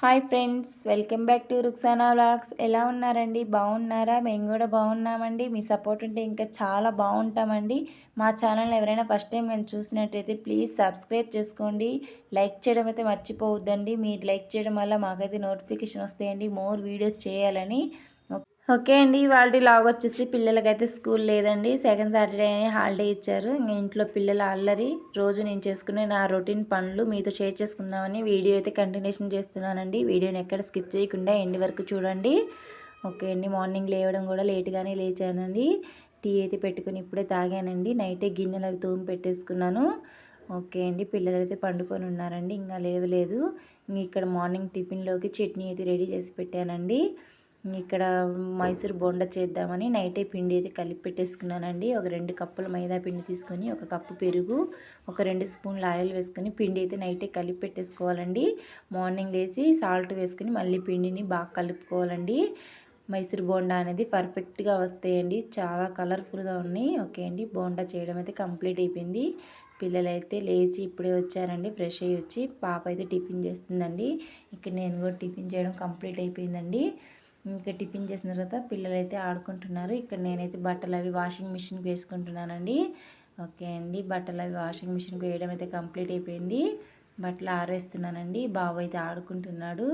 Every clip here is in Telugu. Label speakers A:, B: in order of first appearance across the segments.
A: Hi friends, welcome back to Rukhsana vlogs. ఎలా ఉన్నారండి? బాగున్నారా? మేము కూడా బాగున్నామండి. మీ సపోర్ట్ ఉంటే ఇంకా చాలా బాగుంటామండి. మా ఛానల్ ఎవరైనా ఫస్ట్ టైం నేను చూసినట్టయితే ప్లీజ్ సబ్స్క్రైబ్ చేసుకోండి. లైక్ చేయడం అయితే మర్చిపోవద్దండి. మీరు లైక్ చేయడం వల్ల మాకైతే నోటిఫికేషన్ వస్తాయండి మోర్ వీడియోస్ చేయాలని. ఓకే అండి, వాళ్ళ లాగ్ వచ్చేసి పిల్లలకైతే స్కూల్ లేదండి. సెకండ్ సాటర్డే అని హాలిడే ఇచ్చారు. ఇంకా ఇంట్లో పిల్లల అల్లరి రోజు నేను చేసుకునే నా రొటీన్ పనులు మీతో షేర్ చేసుకుందామని వీడియో అయితే కంటిన్యూషన్ చేస్తున్నానండి. వీడియోని ఎక్కడ స్కిప్ చేయకుండా ఎండ్ వరకు చూడండి. ఓకే అండి, మార్నింగ్ లేవడం కూడా లేట్గానే లేచానండి. టీ అయితే పెట్టుకుని ఇప్పుడే తాగానండి. నైటే గిన్నెలు అవి తోమి పెట్టేసుకున్నాను. ఓకే అండి, పిల్లలు అయితే పండుకొని ఉన్నారండి, ఇంకా లేవలేదు. ఇంక ఇక్కడ మార్నింగ్ టిఫిన్లోకి చట్నీ అయితే రెడీ చేసి పెట్టానండి. ఇక్కడ మైసూర్ బోండా చేద్దామని నైటే పిండి అయితే కలిపి పెట్టేసుకున్నానండి. ఒక 2 కప్పుల మైదా పిండి తీసుకొని, ఒక కప్పు పెరుగు, ఒక 2 స్పూన్ల ఆయిల్ వేసుకొని పిండి అయితే నైటే కలిపి పెట్టేసుకోవాలండి. మార్నింగ్ లేసి సాల్ట్ వేసుకుని మళ్ళీ పిండిని బాగా కలుపుకోవాలండి. మైసూర్ బోండా అనేది పర్ఫెక్ట్గా వస్తాయండి. చాలా కలర్ఫుల్గా ఉన్నాయి. ఓకే అండి, బోండా చేయడం అయితే కంప్లీట్ అయిపోయింది. పిల్లలైతే లేచి ఇప్పుడే వచ్చారండి. ఫ్రెష్ అయ్యి వచ్చి పాప అయితే టిఫిన్ చేస్తుందండి. ఇక్కడ నేను కూడా టిఫిన్ చేయడం కంప్లీట్ అయిపోయిందండి. ఇంకా టిఫిన్ చేసిన తర్వాత పిల్లలైతే ఆడుకుంటున్నారు. ఇక్కడ నేనైతే బట్టలు అవి వాషింగ్ మిషన్కి వేసుకుంటున్నానండి. ఓకే అండి, బట్టలు అవి వాషింగ్ మిషన్కి వేయడం అయితే కంప్లీట్ అయిపోయింది. బట్టలు ఆరేస్తున్నానండి. బాబు అయితే ఆడుకుంటున్నాడు,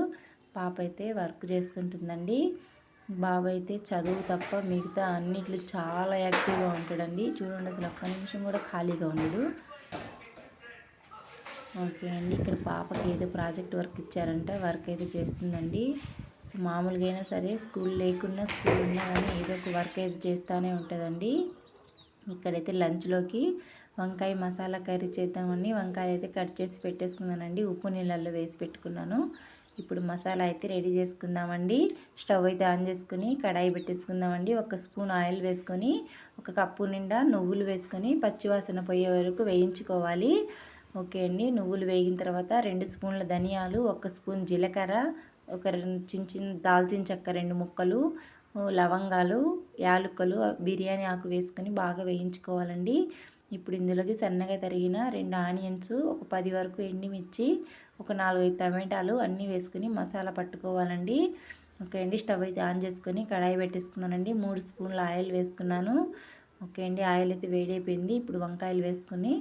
A: పాప అయితే వర్క్ చేసుకుంటుందండి. బాబు అయితే చదువు తప్ప మిగతా అన్నిట్లో చాలా యాక్టివ్గా ఉంటాడండి. చూడండి, అసలు ఒక్క నిమిషం కూడా ఖాళీగా ఉండడు. ఓకే అండి, ఇక్కడ పాపకి ఏదో ప్రాజెక్ట్ వర్క్ ఇచ్చారంట, వర్క్ అయితే చేస్తుందండి. సో మామూలుగా అయినా సరే స్కూల్ లేకున్నా స్కూల్ ఉన్నా కానీ ఏదో ఒక వర్క్ అయితే చేస్తూనే ఉంటుందండి. ఇక్కడైతే లంచ్లోకి వంకాయ మసాలా కర్రీ చేద్దామని వంకాయ అయితే కట్ చేసి పెట్టేసుకున్నానండి. ఉప్పు నీళ్ళల్లో వేసి పెట్టుకున్నాను. ఇప్పుడు మసాలా అయితే రెడీ చేసుకుందామండి. స్టవ్ అయితే ఆన్ చేసుకుని కడాయి పెట్టేసుకుందామండి. 1 స్పూన్ ఆయిల్ వేసుకొని, 1 కప్పు నిండా నువ్వులు వేసుకొని పచ్చివాసన పోయే వరకు వేయించుకోవాలి. ఓకే అండి, నువ్వులు వేగిన తర్వాత 2 స్పూన్ల ధనియాలు, 1 స్పూన్ జీలకర్ర, ఒక చిన్న దాల్చిన చెక్క 2 ముక్కలు, లవంగాలు, యాలకులు, బిర్యానీ ఆకు వేసుకొని బాగా వేయించుకోవాలండి. ఇప్పుడు ఇందులోకి సన్నగా తరిగిన 2 ఆనియన్స్, ఒక 10 వరకు ఎండుమిర్చి, ఒక 4-5 టమాటాలు అన్నీ వేసుకొని మసాలా పట్టుకోవాలండి. ఓకే అండి, స్టవ్ అయితే ఆన్ చేసుకొని కడాయి పెట్టేసుకున్నానండి. 3 స్పూన్ల ఆయిల్ వేసుకున్నాను. ఓకే అండి, ఆయిల్ అయితే వేడైపోయింది. ఇప్పుడు వంకాయలు వేసుకొని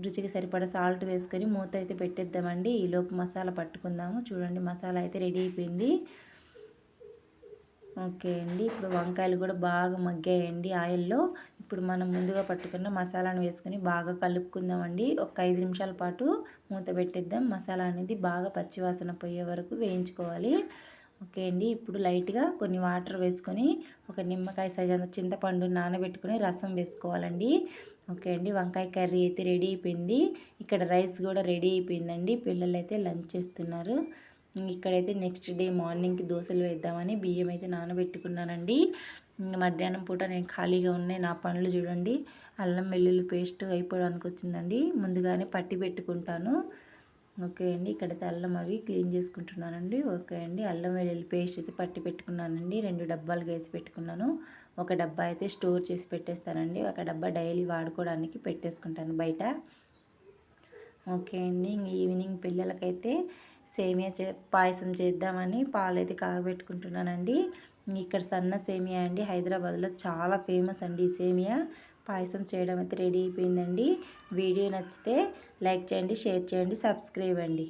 A: రుచికి సరిపడా సాల్ట్ వేసుకొని మూత అయితే పెట్టేద్దామండి. ఈలోపు మసాలా పట్టుకుందాము. చూడండి, మసాలా అయితే రెడీ అయిపోయింది. ఓకే అండి, ఇప్పుడు వంకాయలు కూడా బాగా మగ్గాయండి ఆయిల్లో. ఇప్పుడు మనం ముందుగా పట్టుకున్న మసాలాను వేసుకొని బాగా కలుపుకుందామండి. ఒక 5 నిమిషాల పాటు మూత పెట్టేద్దాం. మసాలా అనేది బాగా పచ్చివాసన పోయే వరకు వేయించుకోవాలి. ఓకే అండి, ఇప్పుడు లైట్గా కొన్ని వాటర్ వేసుకొని, ఒక నిమ్మకాయ సైజు చింతపండు నానబెట్టుకుని రసం వేసుకోవాలండి. ఓకే అండి, వంకాయ కర్రీ అయితే రెడీ అయిపోయింది. ఇక్కడ రైస్ కూడా రెడీ అయిపోయిందండి. పిల్లలు అయితే లంచ్ చేస్తున్నారు. ఇక్కడైతే నెక్స్ట్ డే మార్నింగ్కి దోశలు వేద్దామని బియ్యం అయితే నానబెట్టుకున్నానండి. మధ్యాహ్నం పూట నేను ఖాళీగా ఉన్నాయి నా పనులు చూడండి. అల్లం వెల్లుల్లి పేస్ట్ అయిపోవడానికి వచ్చిందండి. ముందుగానే పట్టి పెట్టుకుంటాను. ఓకే అండి, ఇక్కడైతే అల్లం అవి క్లీన్ చేసుకుంటున్నానండి. ఓకే అండి, అల్లం వెల్లుల్లి పేస్ట్ అయితే పట్టి పెట్టుకున్నానండి. 2 డబ్బాలు వేసి పెట్టుకున్నాను. ఒక డబ్బా అయితే స్టోర్ చేసి పెట్టేస్తానండి. ఒక డబ్బా డైలీ వాడుకోవడానికి పెట్టేసుకుంటాను బయట. ఓకే అండి, ఈవినింగ్ పిల్లలకైతే సేమియా పాయసం చేద్దామని పాలైతే కాగబెట్టుకుంటున్నానండి. ఇక్కడ సన్న సేమియా అండి, హైదరాబాద్లో చాలా ఫేమస్ అండి ఈ సేమియా. పాయసం చేయడం అయితే రెడీ అయిపోయిందండి. వీడియో నచ్చితే లైక్ చేయండి, షేర్ చేయండి, సబ్స్క్రైబ్ అండి.